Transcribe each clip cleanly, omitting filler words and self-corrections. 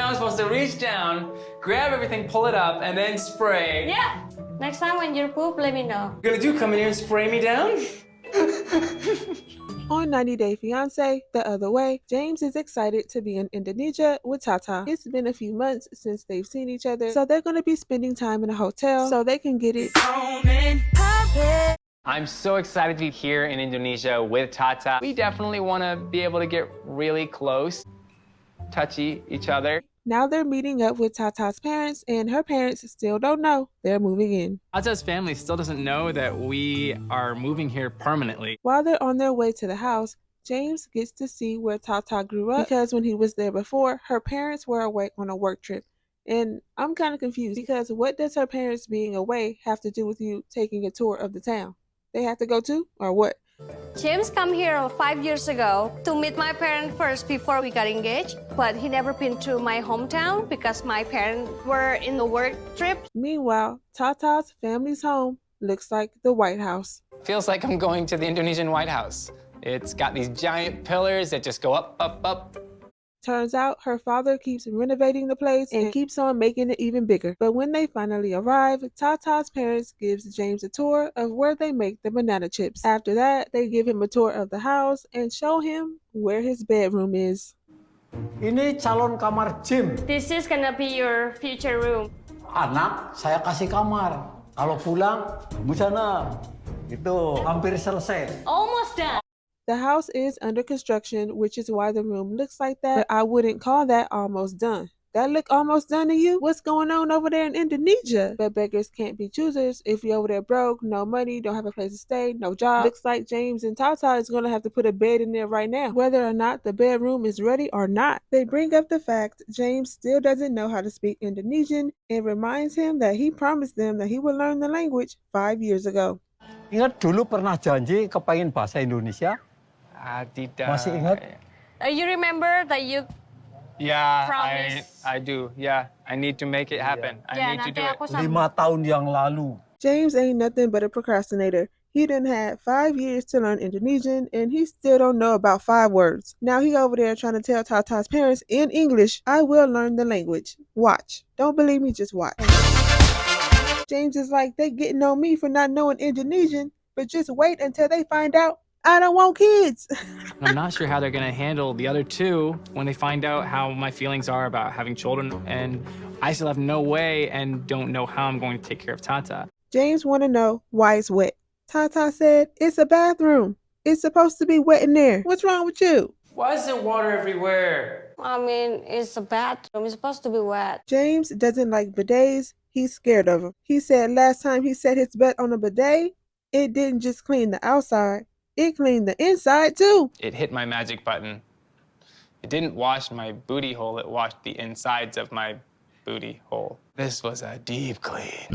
now I'm supposed to reach down, grab everything, pull it up, and then spray. Yeah. Next time when you poop, let me know. You're gonna do come in here and spray me down? On 90 Day Fiancé The Other Way, James is excited to be in Indonesia with Tatha. It's been a few months since they've seen each other, so they're going to be spending time in a hotel so they can get it. I'm so excited to be here in Indonesia with Tatha. We definitely want to be able to get really close, touchy each other. Now they're meeting up with Tatha's parents, and her parents still don't know they're moving in. Tatha's family still doesn't know that we are moving here permanently. While they're on their way to the house, James gets to see where Tatha grew up because when he was there before, her parents were away on a work trip. And I'm kind of confused because what does her parents being away have to do with you taking a tour of the town? They have to go too, or what? James came here 5 years ago to meet my parents first before we got engaged, but he never been to my hometown because my parents were in the work trip. Meanwhile, Tatha's family's home looks like the White House. Feels like I'm going to the Indonesian White House. It's got these giant pillars that just go up, up, up. Turns out her father keeps renovating the place and keeps on making it even bigger. But when they finally arrive, Tatha's parents gives James a tour of where they make the banana chips. After that, they give him a tour of the house and show him where his bedroom is. Ini calon kamar Jim. This is gonna be your future room. Anak, saya kasih kamar. Kalau pulang, kamu sana. Itu hampir selesai. Almost done. The house is under construction, which is why the room looks like that, but I wouldn't call that almost done. That look almost done to you? What's going on over there in Indonesia? But beggars can't be choosers. If you're over there broke, no money, don't have a place to stay, no job. Looks like James and Tatha is going to have to put a bed in there right now, whether or not the bedroom is ready or not. They bring up the fact James still doesn't know how to speak Indonesian and reminds him that he promised them that he would learn the language 5 years ago. Ingat dulu pernah janji kepengen bahasa Indonesia? Tidak. Masih ingat? You remember that you Yeah, promised? I do. Yeah, I need to make it happen. I need to do it. 5 tahun yang lalu. James ain't nothing but a procrastinator. He done had 5 years to learn Indonesian, and he still don't know about 5 words. Now he over there trying to tell Tatha's parents in English, I will learn the language. Watch. Don't believe me, just watch. James is like, they getting on me for not knowing Indonesian, but just wait until they find out I don't want kids. I'm not sure how they're gonna handle the other two when they find out how my feelings are about having children, and I still have no way and don't know how I'm going to take care of Tatha. James want to know why it's wet. Tatha said, it's a bathroom. It's supposed to be wet in there. What's wrong with you? Why is there water everywhere? I mean, it's a bathroom. It's supposed to be wet. James doesn't like bidets. He's scared of them. He said last time he set his butt on a bidet, it didn't just clean the outside. It cleaned the inside, too. It hit my magic button. It didn't wash my booty hole, it washed the insides of my booty hole. This was a deep clean.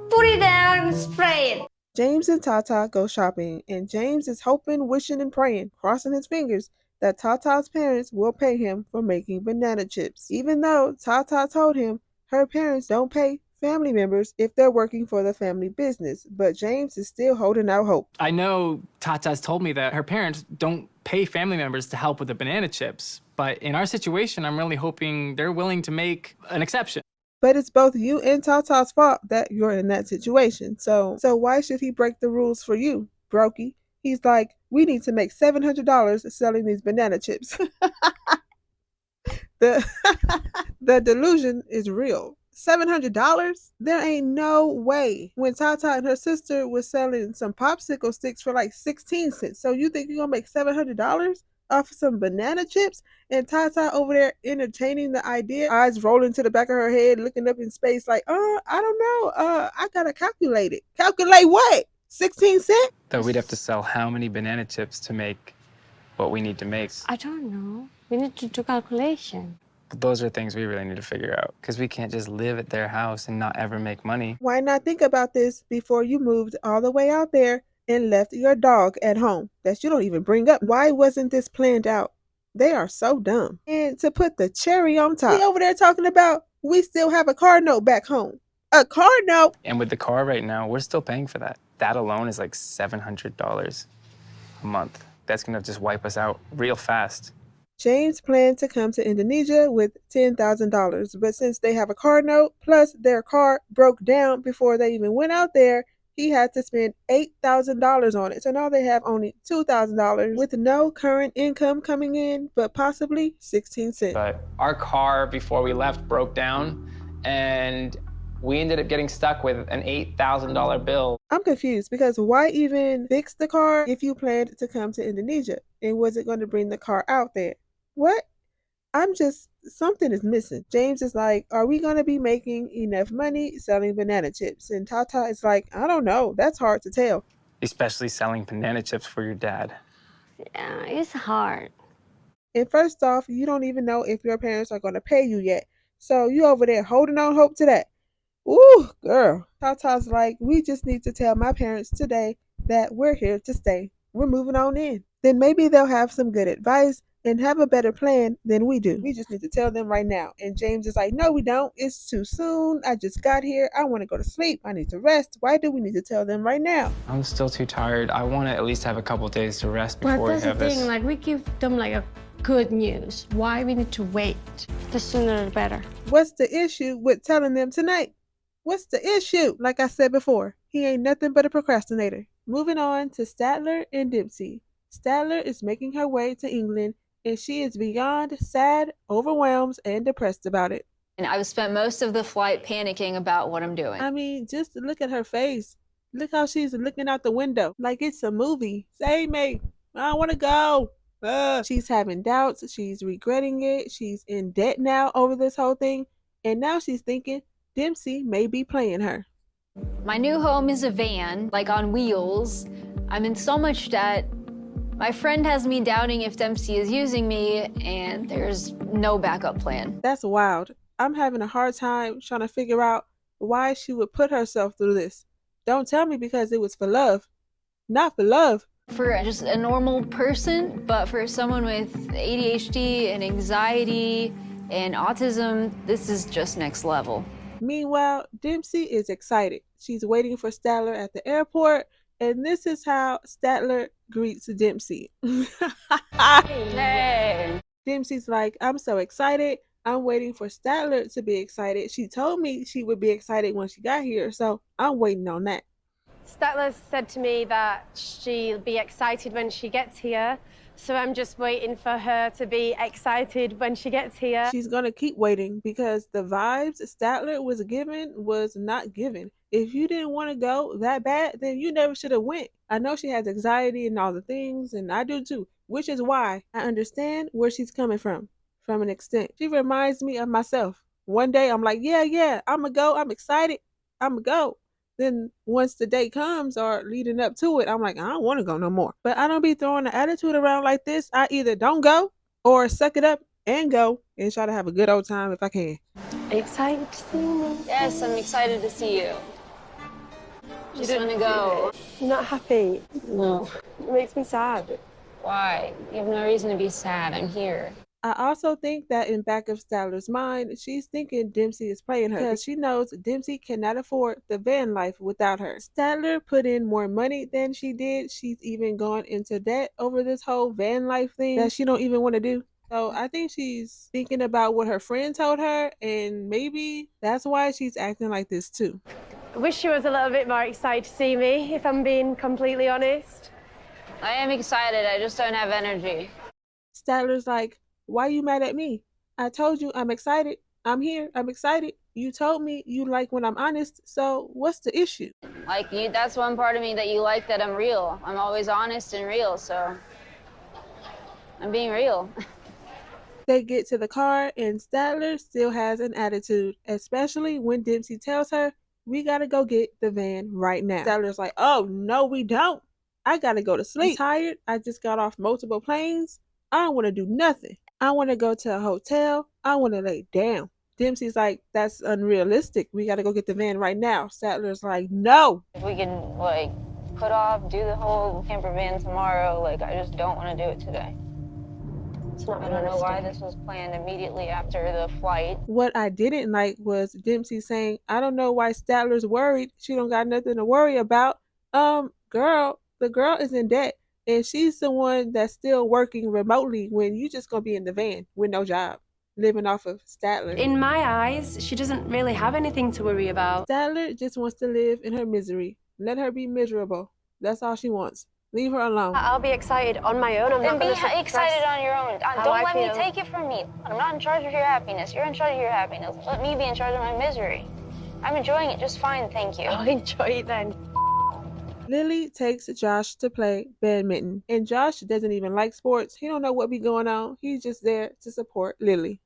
Put it down and spray it. James and Tatha go shopping, and James is hoping, wishing, and praying, crossing his fingers, that Tatha's parents will pay him for making banana chips, even though Tatha told him her parents don't pay family members if they're working for the family business, but James is still holding out hope. I know Tatha's told me that her parents don't pay family members to help with the banana chips, but in our situation, I'm really hoping they're willing to make an exception. But it's both you and Tatha's fault that you're in that situation. So why should he break the rules for you, brokey? He's like, we need to make $700 selling these banana chips. The delusion is real. $700? There ain't no way. When Tatha and her sister was selling some popsicle sticks for like 16 cents. So you think you're gonna make $700 off of some banana chips? And Tatha over there entertaining the idea, eyes rolling to the back of her head, looking up in space like, I don't know. I gotta calculate it. Calculate what? 16 cents? Though we'd have to sell how many banana chips to make what we need to make? I don't know. We need to do calculation. But those are things we really need to figure out, because we can't just live at their house and not ever make money. Why not think about this before you moved all the way out there and left your dog at home that you don't even bring up? Why wasn't this planned out? They are so dumb. And to put the cherry on top, he over there talking about we still have a car note back home. A car note? And with the car right now, we're still paying for that. That alone is like $700 a month. That's gonna just wipe us out real fast. James planned to come to Indonesia with $10,000, but since they have a car note, plus their car broke down before they even went out there, he had to spend $8,000 on it. So now they have only $2,000 with no current income coming in, but possibly 16 cents. But our car before we left broke down, and we ended up getting stuck with an $8,000 bill. I'm confused because why even fix the car if you planned to come to Indonesia? And was it going to bring the car out there? What? Something is missing. James is like, are we going to be making enough money selling banana chips? And Tata is like, I don't know. That's hard to tell. Especially selling banana chips for your dad. Yeah, it's hard. And first off, you don't even know if your parents are going to pay you yet. So you over there holding on hope to that. Ooh, girl. Tata's like, we just need to tell my parents today that we're here to stay. We're moving on in. Then maybe they'll have some good advice and have a better plan than we do. We just need to tell them right now. And James is like, no, we don't. It's too soon. I just got here. I want to go to sleep. I need to rest. Why do we need to tell them right now? I'm still too tired. I want to at least have a couple days to rest But before we that's the have this. thing, like we give them like a good news. Why we need to wait? The sooner the better. What's the issue with telling them tonight? What's the issue? Like I said before, he ain't nothing but a procrastinator. Moving on to Statler and Dempsey. Statler is making her way to England, and she is beyond sad, overwhelmed, and depressed about it. And I've spent most of the flight panicking about what I'm doing. I mean, just look at her face. Look how she's looking out the window like it's a movie. Save me. I don't want to go. She's having doubts. She's regretting it. She's in debt now over this whole thing. And now she's thinking Dempsey may be playing her. My new home is a van, like on wheels. I'm in so much debt. My friend has me doubting if Dempsey is using me, and there's no backup plan. That's wild. I'm having a hard time trying to figure out why she would put herself through this. Don't tell me because it was for love. Not for love. For just a normal person, but for someone with ADHD and anxiety and autism, this is just next level. Meanwhile, Dempsey is excited. She's waiting for Statler at the airport, and this is how Statler greets Dempsey. Hey! Dempsey's like, I'm so excited. I'm waiting for Statler to be excited. She told me she would be excited when she got here, so I'm waiting on that. Statler said to me that she'll be excited when she gets here, so I'm just waiting for her to be excited when she gets here. She's gonna keep waiting because the vibes Statler was given was not given. If you didn't want to go that bad, then you never should have went. I know she has anxiety and all the things, and I do too, which is why I understand where she's coming from an extent. She reminds me of myself. One day I'm like, yeah, I'ma go, I'm excited, I'ma go. Then once the day comes or leading up to it, I'm like, I don't want to go no more. But I don't be throwing the attitude around like this. I either don't go or suck it up and go and try to have a good old time if I can. Excited to see me? Yes, I'm excited to see you. Just want to go. You're not happy? No. It makes me sad. Why? You have no reason to be sad. I'm here. I also think that in back of Statler's mind, she's thinking Dempsey is playing her because she knows Dempsey cannot afford the van life without her. Statler put in more money than she did. She's even gone into debt over this whole van life thing that she don't even want to do. So I think she's thinking about what her friend told her, and maybe that's why she's acting like this too. I wish she was a little bit more excited to see me, if I'm being completely honest. I am excited. I just don't have energy. Statler's like, why you mad at me? I told you I'm excited. I'm here. I'm excited. You told me you like when I'm honest. So what's the issue? Like, that's one part of me that you like, that I'm real. I'm always honest and real, so I'm being real. They get to the car and Statler still has an attitude, especially when Dempsey tells her, we gotta go get the van right now. Statler's like, oh, no, we don't. I gotta go to sleep. I'm tired. I just got off multiple planes. I don't want to do nothing. I want to go to a hotel. I want to lay down. Dempsey's like, that's unrealistic. We got to go get the van right now. Statler's like, no. If we can, like, put off, do the whole camper van tomorrow, like, I just don't want to do it today. I don't know why this was planned immediately after the flight. What I didn't like was Dempsey saying, I don't know why Statler's worried. She don't got nothing to worry about. Girl, the girl is in debt. And she's the one that's still working remotely when you just gonna be in the van with no job, living off of Statler. In my eyes, she doesn't really have anything to worry about. Statler just wants to live in her misery. Let her be miserable. That's all she wants. Leave her alone. I'll be excited on my own. I'm Then not be going to excited on your own. how Don't I let me feel. take it from me. I'm not in charge of your happiness. You're in charge of your happiness. Let me be in charge of my misery. I'm enjoying it just fine, thank you. I'll enjoy it then. Lily takes Josh to play badminton, and Josh doesn't even like sports. He don't know what be going on. He's just there to support Lily.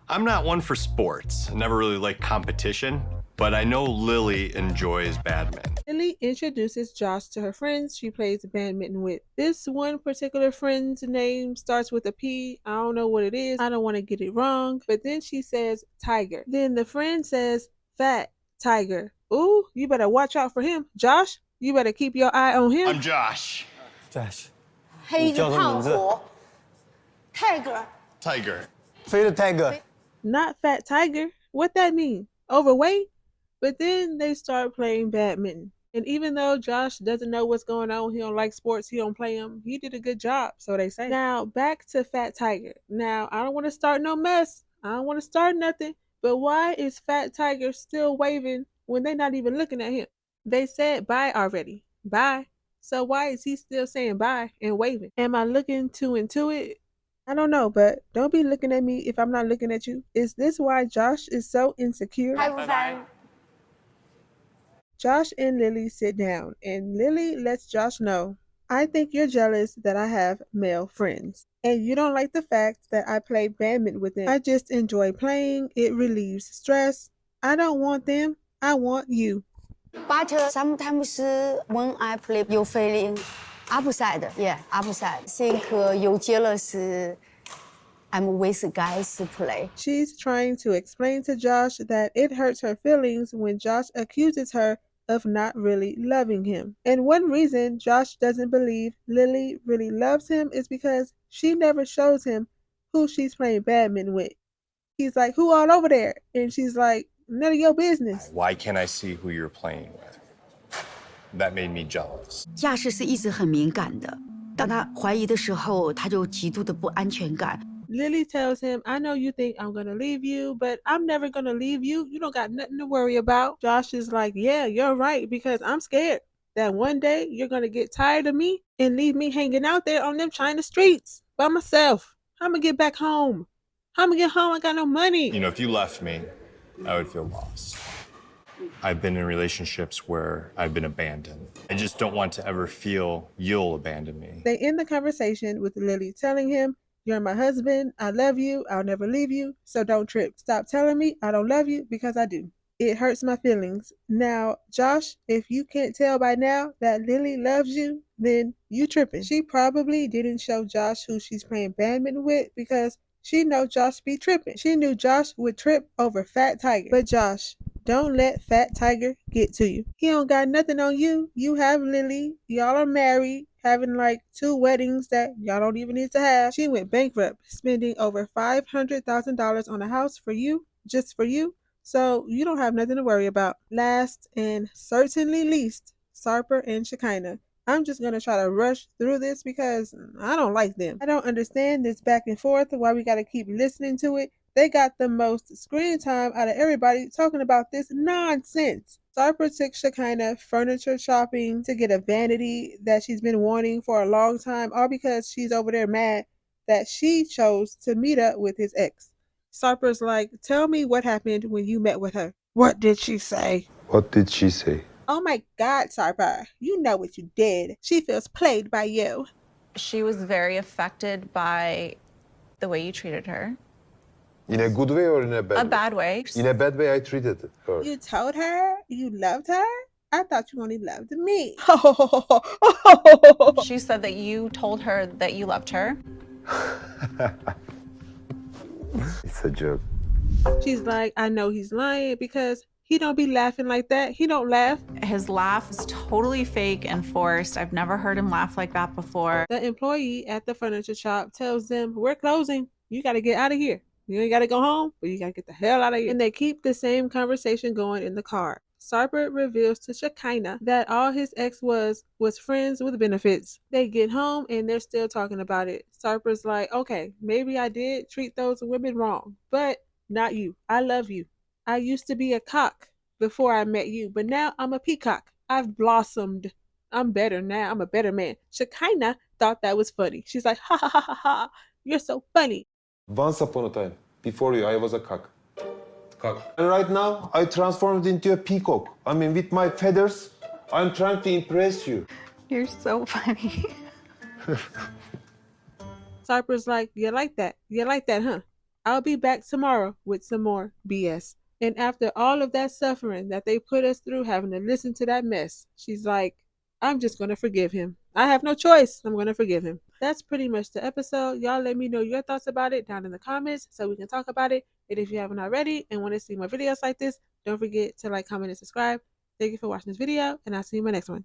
I'm not one for sports. I never really liked competition, but I know Lily enjoys badminton. Lily introduces Josh to her friends she plays badminton with. This one particular friend's name starts with a P. I don't know what it is. I don't want to get it wrong. But then she says Tiger. Then the friend says Fat Tiger. Ooh, you better watch out for him. Josh, you better keep your eye on him. I'm Josh. Josh. 黑着胖虎，泰戈。 Tiger. 飞的 Tiger. Not Fat Tiger. What that mean? Overweight? But then they start playing badminton. And even though Josh doesn't know what's going on, he don't like sports, he don't play them, he did a good job, so they say. Now, back to Fat Tiger. Now, I don't want to start no mess. I don't want to start nothing. But why is Fat Tiger still waving when they're not even looking at him? They said bye already. Bye. So why is he still saying bye and waving? Am I looking too into it? I don't know, but don't be looking at me if I'm not looking at you. Is this why Josh is so insecure? 还不烦。 Josh and Lily sit down, and Lily lets Josh know, I think you're jealous that I have male friends. And you don't like the fact that I play badminton with them. I just enjoy playing. It relieves stress. I don't want them. I want you. But sometimes when I play, you feeling upset. Yeah, upset. Think you jealous. I'm with guys play. She's trying to explain to Josh that it hurts her feelings when Josh accuses her of not really loving him. And one reason Josh doesn't believe Lily really loves him is because she never shows him who she's playing badminton with. He's like, who all over there? And she's like, none of your business. Why can't I see who you're playing with? That made me jealous. 家事是一直很敏感的，当他怀疑的时候，他就极度的不安全感。 Lily tells him, I know you think I'm gonna leave you, but I'm never gonna leave you. You don't got nothing to worry about. Josh is like, yeah, you're right, because I'm scared that one day you're gonna get tired of me and leave me hanging out there on them China streets by myself. I'm gonna get back home. I'm gonna get home, I got no money. You know, if you left me, I would feel lost. I've been in relationships where I've been abandoned. I just don't want to ever feel you'll abandon me. They end the conversation with Lily telling him, you're my husband, I love you, I'll never leave you, so don't trip. Stop telling me I don't love you, because I do. It hurts my feelings. Now, Josh, if you can't tell by now that Lily loves you, then you tripping. She probably didn't show Josh who she's playing badminton with because she know Josh be tripping. She knew Josh would trip over Fat Tiger. But Josh, don't let Fat Tiger get to you. He don't got nothing on you. You have Lily. Y'all are married, having like 2 weddings that y'all don't even need to have. She went bankrupt, spending over $500,000 on a house for you, just for you. So you don't have nothing to worry about. Last and certainly least, Sarper and Shekinah. I'm just going to try to rush through this because I don't like them. I don't understand this back and forth, why we got to keep listening to it. They got the most screen time out of everybody talking about this nonsense. Sarper took Shekinah furniture shopping to get a vanity that she's been wanting for a long time, all because she's over there mad that she chose to meet up with his ex. Sarper's like, tell me what happened when you met with her. What did she say? What did she say? Oh my God, Sarper, you know what you did. She feels played by you. She was very affected by the way you treated her. In a good way or in a bad way? A bad way. In a bad way, I treated her. You told her you loved her? I thought you only loved me. She said that you told her that you loved her. It's a joke. She's like, I know he's lying because he don't be laughing like that. He don't laugh. His laugh is totally fake and forced. I've never heard him laugh like that before. The employee at the furniture shop tells them, we're closing. You got to get out of here. You ain't got to go home, but you got to get the hell out of here. And they keep the same conversation going in the car. Sarper reveals to Shekinah that all his ex was friends with benefits. They get home and they're still talking about it. Sarper's like, okay, maybe I did treat those women wrong, but not you. I love you. I used to be a cock before I met you, but now I'm a peacock. I've blossomed. I'm better now. I'm a better man. Shekinah thought that was funny. She's like, ha ha ha ha ha. You're so funny. Once upon a time, before you, I was a cock. And right now, I transformed into a peacock. I mean, with my feathers, I'm trying to impress you. You're so funny. Sarper's like, you like that? You like that, huh? I'll be back tomorrow with some more BS. And after all of that suffering that they put us through, having to listen to that mess, she's like, I'm just going to forgive him. I have no choice. I'm going to forgive him. That's pretty much the episode. Y'all let me know your thoughts about it down in the comments so we can talk about it. And if you haven't already and want to see more videos like this, don't forget to like, comment, and subscribe. Thank you for watching this video, and I'll see you in my next one.